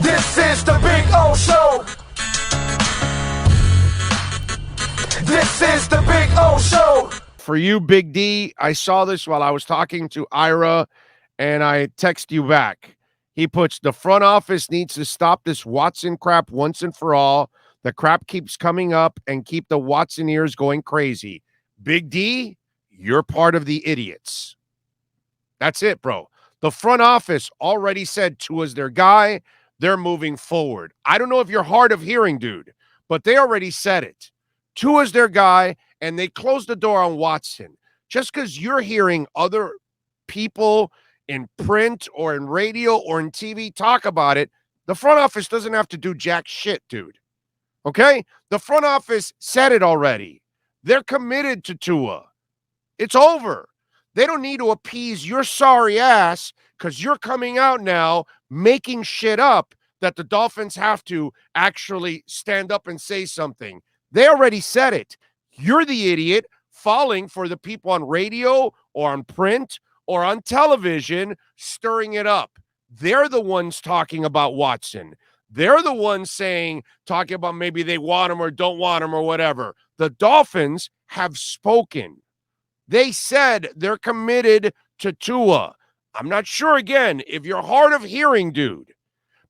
This is the Big O Show. This is the Big O Show. For you, Big D, I saw this while I was talking to Ira, and I text you back. He puts, the front office needs to stop this Watson crap once and for all. The crap keeps coming up and keep the Watson ears going crazy. Big D, you're part of the idiots. That's it, bro. The front office already said Tua's their guy. They're moving forward. I don't know if you're hard of hearing, dude, but they already said it. Tua's their guy, and they closed the door on Watson. Just because you're hearing other people in print or in radio or in TV talk about it, the front office doesn't have to do jack shit, dude. Okay? The front office said it already. They're committed to Tua. It's over. They don't need to appease your sorry ass because you're coming out now making shit up that the Dolphins have to actually stand up and say something. They already said it. You're the idiot falling for the people on radio or on print or on television stirring it up. They're the ones talking about Watson. They're the ones talking about maybe they want him or don't want him or whatever. The Dolphins have spoken. They said they're committed to Tua. I'm not sure, again, if you're hard of hearing, dude,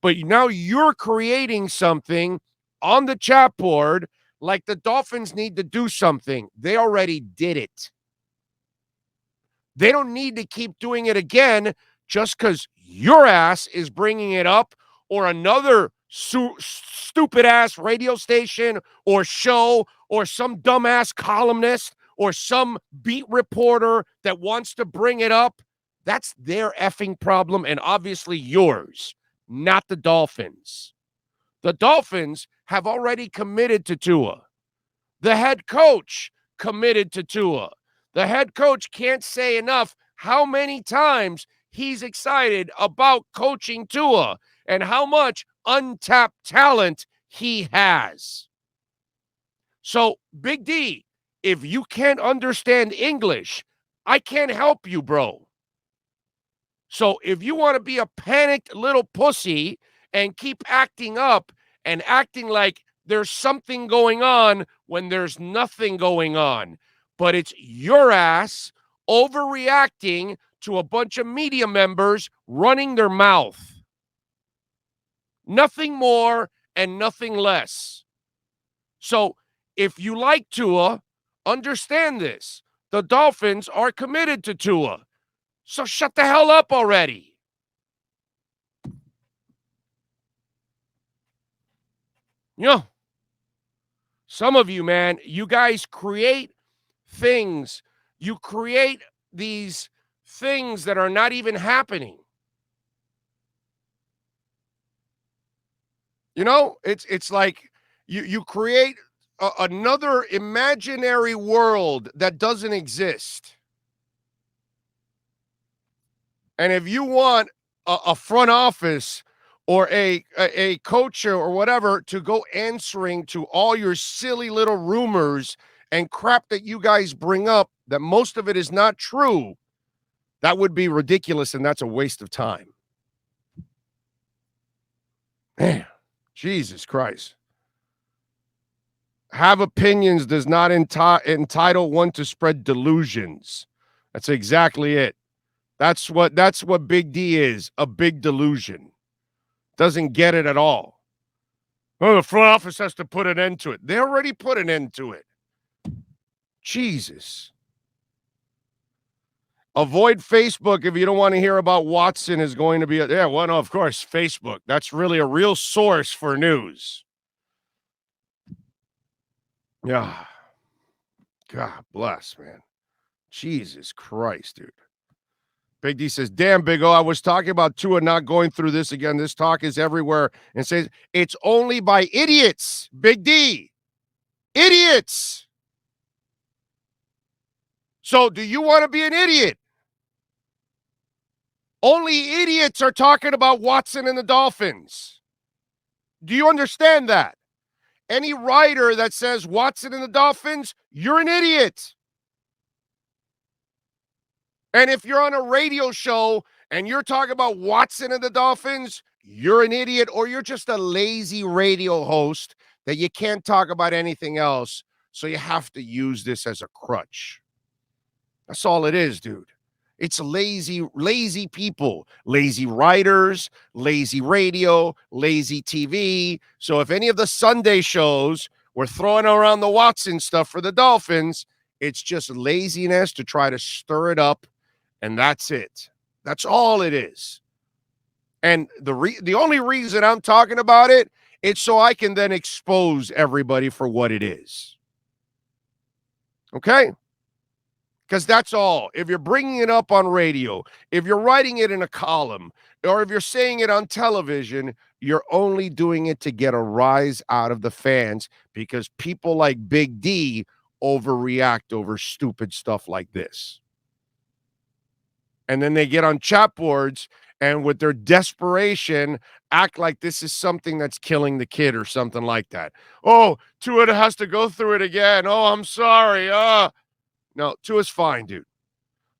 but now you're creating something on the chat board like the Dolphins need to do something. They already did it. They don't need to keep doing it again just because your ass is bringing it up or another stupid-ass radio station or show or some dumbass columnist or some beat reporter that wants to bring it up. That's their effing problem and obviously yours, not the Dolphins. The Dolphins have already committed to Tua. The head coach committed to Tua. The head coach can't say enough how many times he's excited about coaching Tua and how much untapped talent he has. So, Big D, if you can't understand English, I can't help you, bro. So if you want to be a panicked little pussy and keep acting up and acting like there's something going on when there's nothing going on, but it's your ass overreacting to a bunch of media members running their mouth. Nothing more and nothing less. So if you like Tua, understand this. The Dolphins are committed to Tua. So shut the hell up already. You know, some of you, man, you guys create things. You create these things that are not even happening. You know, it's like you create another imaginary world that doesn't exist. And if you want a front office or a coach or whatever to go answering to all your silly little rumors and crap that you guys bring up, that most of it is not true, that would be ridiculous, and that's a waste of time. Man, Jesus Christ. Have opinions does not entitle one to spread delusions. That's exactly it. That's what Big D is, a big delusion. Doesn't get it at all. Oh, the front office has to put an end to it. They already put an end to it. Jesus. Avoid Facebook if you don't want to hear about Watson is going to be well, no, of course, Facebook. That's really a real source for news. Yeah. God bless, man. Jesus Christ, dude. Big D says, damn, Big O, I was talking about Tua not going through this again. This talk is everywhere. And says, it's only by idiots, Big D. Idiots. So do you want to be an idiot? Only idiots are talking about Watson and the Dolphins. Do you understand that? Any writer that says Watson and the Dolphins, you're an idiot. And if you're on a radio show and you're talking about Watson and the Dolphins, you're an idiot or you're just a lazy radio host that you can't talk about anything else, so you have to use this as a crutch. That's all it is, dude. It's lazy people, lazy writers, lazy radio, lazy TV. So if any of the Sunday shows were throwing around the Watson stuff for the Dolphins, it's just laziness to try to stir it up, and that's it. That's all it is. And the only reason I'm talking about it, it's so I can then expose everybody for what it is. Okay? Because that's all. If you're bringing it up on radio, if you're writing it in a column, or if you're saying it on television, you're only doing it to get a rise out of the fans because people like Big D overreact over stupid stuff like this. And then they get on chat boards and with their desperation act like this is something that's killing the kid or something like that. Oh, Tua has to go through it again. Oh, I'm sorry. No, Tua's fine, dude.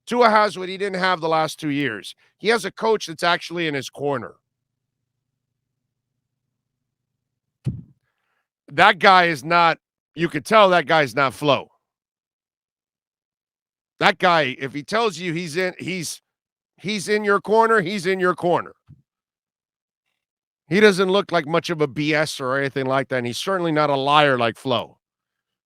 Tua has what he didn't have the last 2 years. He has a coach that's actually in his corner. That guy is not, you could tell that guy's not Flo. That guy, if he tells you he's in your corner, he's in your corner. He doesn't look like much of a BS or anything like that, and he's certainly not a liar like Flo.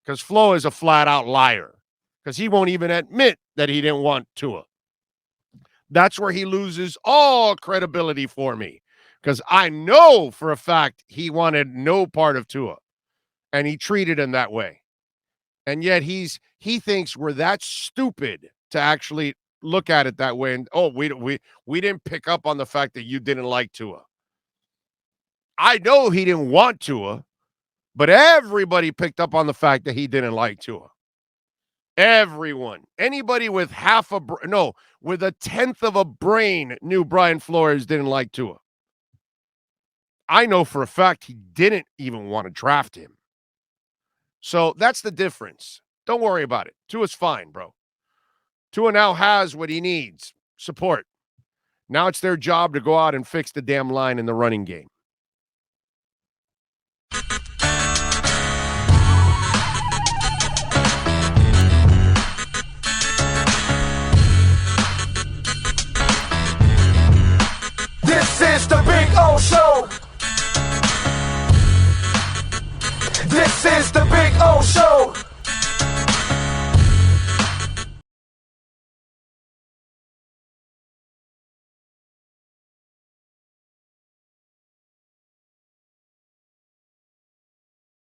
Because Flo is a flat-out liar. Because he won't even admit that he didn't want Tua. That's where he loses all credibility for me. Because I know for a fact he wanted no part of Tua. And he treated him that way. And yet he thinks we're that stupid to actually look at it that way. And, we didn't pick up on the fact that you didn't like Tua. I know he didn't want Tua, but everybody picked up on the fact that he didn't like Tua. Everyone, anybody with with a tenth of a brain knew Brian Flores didn't like Tua. I know for a fact he didn't even want to draft him. So that's the difference. Don't worry about it. Tua's fine, bro. Tua now has what he needs, support. Now it's their job to go out and fix the damn line in the running game. This is the Big O Show.